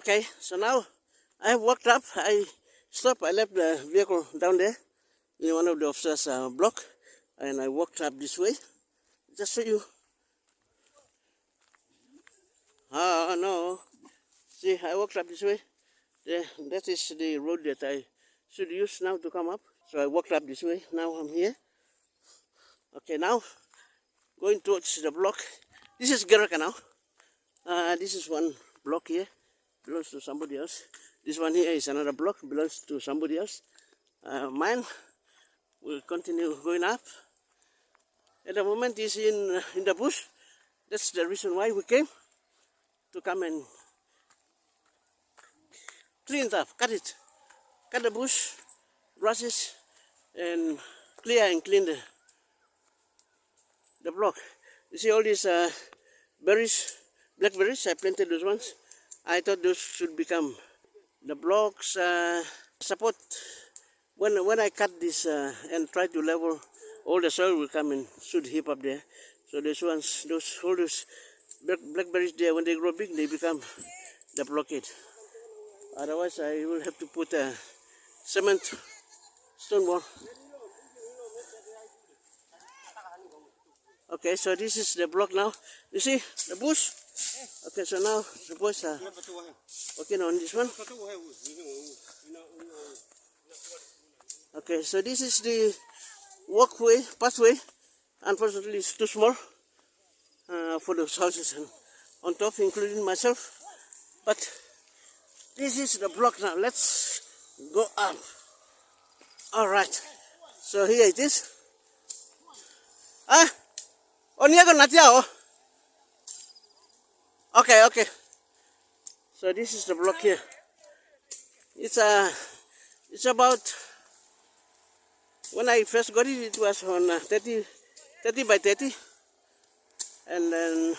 Okay, so now I have walked up. I stopped. I left the vehicle down there in one of the officers' block, and I walked up this way. Just so you. No. See, I walked up this way. There, that is the road that I should use now to come up. So I walked up this way. Now I'm here. Okay, now going towards the block. This is Gereka now. This is one block here, belongs to somebody else. This one here is another block, belongs to somebody else. Mine will continue going up. At the moment is in the bush. That's the reason why we came, to come and clean it up, cut the bush, grasses, and clear and clean the block. You see all these berries, blackberries, I planted those ones. I thought those should become the blocks support. When I cut this and try to level, all the soil will come and should heap up there. So those ones, all those blackberries there, when they grow big, they become the blockade. Otherwise, I will have to put a cement stone wall. Okay, so this is the block now. You see the bush? Okay, so now the boys are working on this one. Okay, so this is the walkway, pathway. Unfortunately, it's too small for those houses and on top, including myself. But this is the block now. Let's go up. All right. So here it is. Okay. So this is the block here. It's about, when I first got it, it was on 30 by 30, and then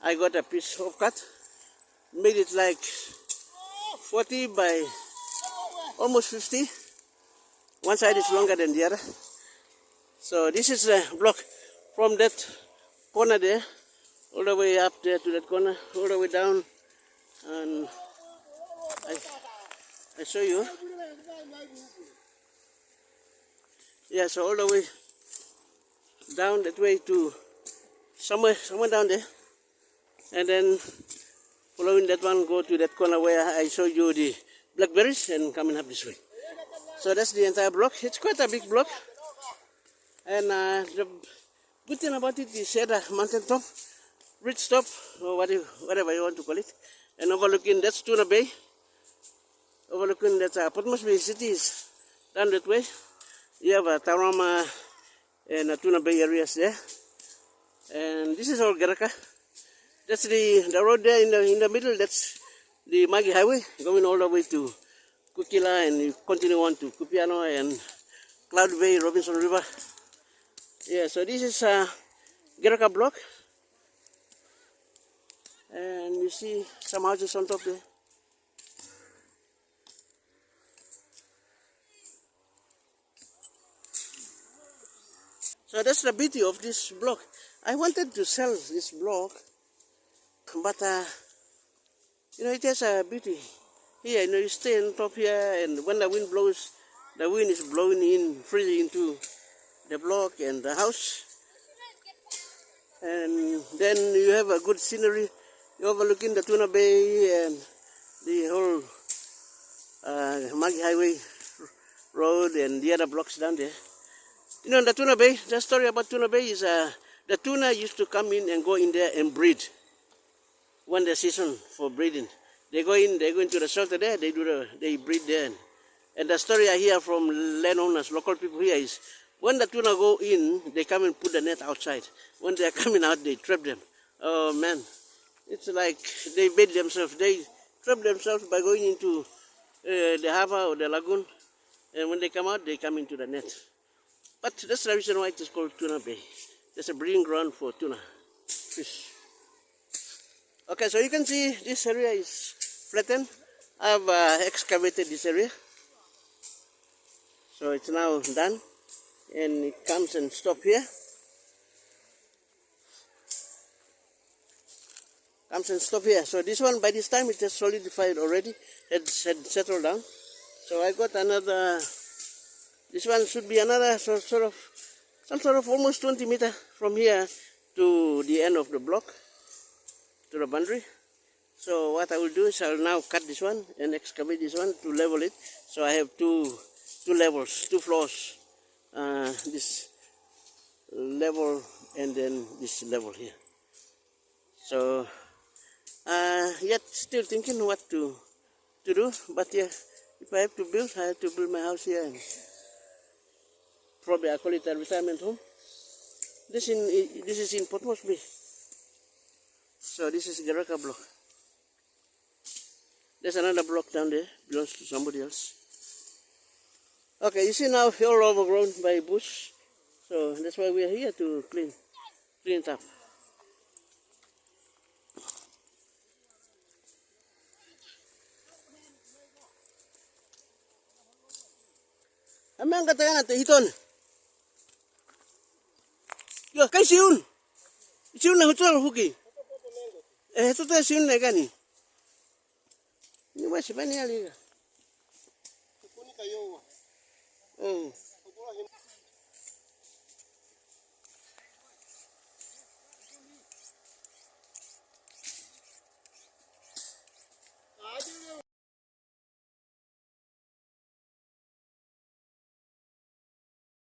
I got a piece of cut, made it like 40 by almost 50. One side is longer than the other. So this is the block from that corner there, all the way up there to that corner, all the way down, and I show you. Yeah, so all the way down that way to somewhere down there, and then following that one, go to that corner where I show you the blackberries and coming up this way. So that's the entire block. It's quite a big block, and the good thing about it is at a mountain top, ridge top, or whatever you want to call it, and overlooking that's Tuna Bay, overlooking that Port Moresby City is down that way. You have Taurama and Tuna Bay areas there, and this is all Gereka. That's the road there in the middle. That's the Magi Highway going all the way to Kukila, and you continue on to Kupiano and Cloud Bay, Robinson River. Yeah, so this is Gereka Block, and you see some houses on top there. So that's the beauty of this block. I wanted to sell this block, but it has a beauty. Here, you stay on top here, and when the wind blows, the wind is blowing in freely into the block and the house. And then you have a good scenery. You're overlooking the Tuna Bay and the whole Magi Highway road and the other blocks down there. The Tuna Bay, the story about Tuna Bay is the tuna used to come in and go in there and breed when the season for breeding. They go into the shelter there, they breed there. And the story I hear from landowners, local people here is, when the tuna go in, they come and put the net outside. When they are coming out, they trap them. Oh man, it's like they bait themselves. They trap themselves by going into the harbor or the lagoon. And when they come out, they come into the net. But that's the reason why it is called Tuna Bay. There's a breeding ground for tuna fish. Okay, so you can see this area is flattened. I've excavated this area. So it's now done. And it comes and stops here. comes and stop here. So this one, by this time, it has solidified already. Had settled down. So I got another. This one should be another some sort of almost 20 meter from here to the end of the block, to the boundary. So what I will do is I will now cut this one and excavate this one to level it. So I have two levels, 2 floors. This level and then this level here. So yet still thinking what to do, but yeah, if I have to build, I have to build my house here. And probably I call it a retirement home. This is in Port Moresby. So this is Gereka Block. There's another block down there, belongs to somebody else. Okay, you see now all overgrown by bush. So that's why we are here to clean it up. Amang katakan natin hiton. Yo, kay siun. Siun na hotel huki. Ito tayo siun na gani. Ini masih banyak lagi. Kuni kayo.